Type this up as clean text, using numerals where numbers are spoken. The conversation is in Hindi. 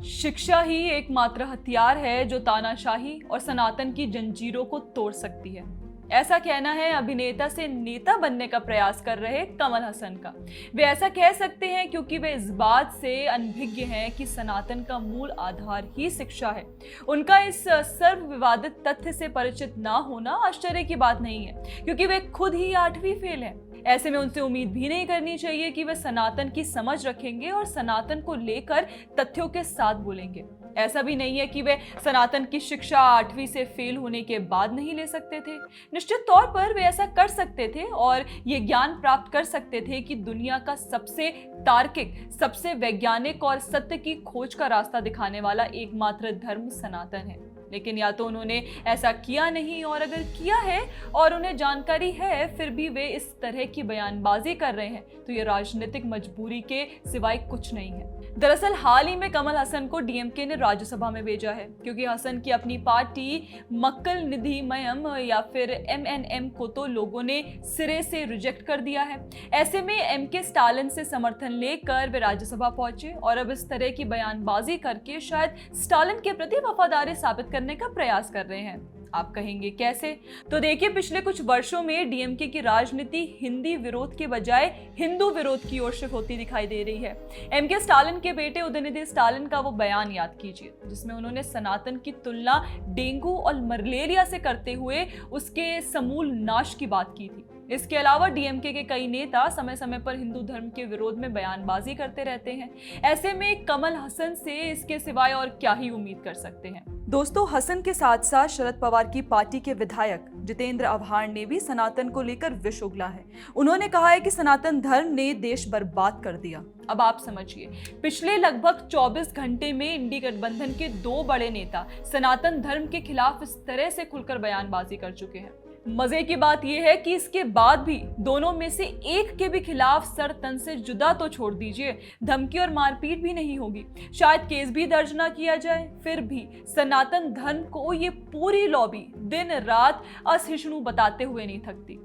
शिक्षा ही एकमात्र हथियार है जो तानाशाही और सनातन की जंजीरों को तोड़ सकती है। ऐसा कहना है अभिनेता से नेता बनने का प्रयास कर रहे कमल हसन का। वे ऐसा कह सकते हैं क्योंकि वे इस बात से अनभिज्ञ हैं कि सनातन का मूल आधार ही शिक्षा है। उनका इस सर्व विवादित तथ्य से परिचित ना होना आश्चर्य की बात नहीं है, क्योंकि वे खुद ही 8वीं फेल हैं। ऐसे में उनसे उम्मीद भी नहीं करनी चाहिए कि वे सनातन की समझ रखेंगे और सनातन को लेकर तथ्यों के साथ बोलेंगे। ऐसा भी नहीं है कि वे सनातन की शिक्षा 8वीं से फेल होने के बाद नहीं ले सकते थे। निश्चित तौर पर वे ऐसा कर सकते थे और ये ज्ञान प्राप्त कर सकते थे कि दुनिया का सबसे तार्किक, सबसे वैज्ञानिक और सत्य की खोज का रास्ता दिखाने वाला एकमात्र धर्म सनातन है। लेकिन या तो उन्होंने ऐसा किया नहीं, और अगर किया है और उन्हें जानकारी है फिर भी वे इस तरह की बयानबाजी कर रहे हैं, तो ये राजनीतिक मजबूरी के सिवाय कुछ नहीं है। दरअसल हाल ही में कमल हसन को डीएमके ने राज्यसभा में भेजा है, क्योंकि हसन की अपनी पार्टी मक्कल निधि मयम या फिर एमएनएम को तो लोगों ने सिरे से रिजेक्ट कर दिया है। ऐसे में एमके स्टालिन से समर्थन लेकर वे राज्यसभा पहुंचे और अब इस तरह की बयानबाजी करके शायद स्टालिन के प्रति वफादारी साबित करने का प्रयास कर रहे हैं। आप कहेंगे कैसे? तो देखिए, पिछले कुछ वर्षों में डीएमके की राजनीति हिंदी विरोध के बजाय हिंदू विरोध की ओर शिफ्ट होती दिखाई दे रही है। एमके स्टालिन के बेटे उदयनिधि स्टालिन का वो बयान याद कीजिए, जिसमें उन्होंने सनातन की तुलना डेंगू और मलेरिया से करते हुए उसके समूल नाश की बात की थी। इसके अलावा डीएमके के कई नेता समय समय पर हिंदू धर्म के विरोध में बयानबाजी करते रहते हैं। ऐसे में कमल हसन से इसके सिवाय और क्या ही उम्मीद कर सकते हैं। दोस्तों, हसन के साथ साथ शरद पवार की पार्टी के विधायक जितेंद्र आव्हाड ने भी सनातन को लेकर विष उगला है। उन्होंने कहा है कि सनातन धर्म ने देश बर्बाद कर दिया। अब आप समझिए, पिछले लगभग 24 घंटे में इंडी गठबंधन के 2 बड़े नेता सनातन धर्म के खिलाफ इस तरह से खुलकर बयानबाजी कर चुके हैं। मजे की बात यह है कि इसके बाद भी दोनों में से एक के भी खिलाफ सर तन से जुदा तो छोड़ दीजिए, धमकी और मारपीट भी नहीं होगी, शायद केस भी दर्ज ना किया जाए, फिर भी सनातन धर्म को ये पूरी लॉबी दिन रात असहिष्णु बताते हुए नहीं थकती।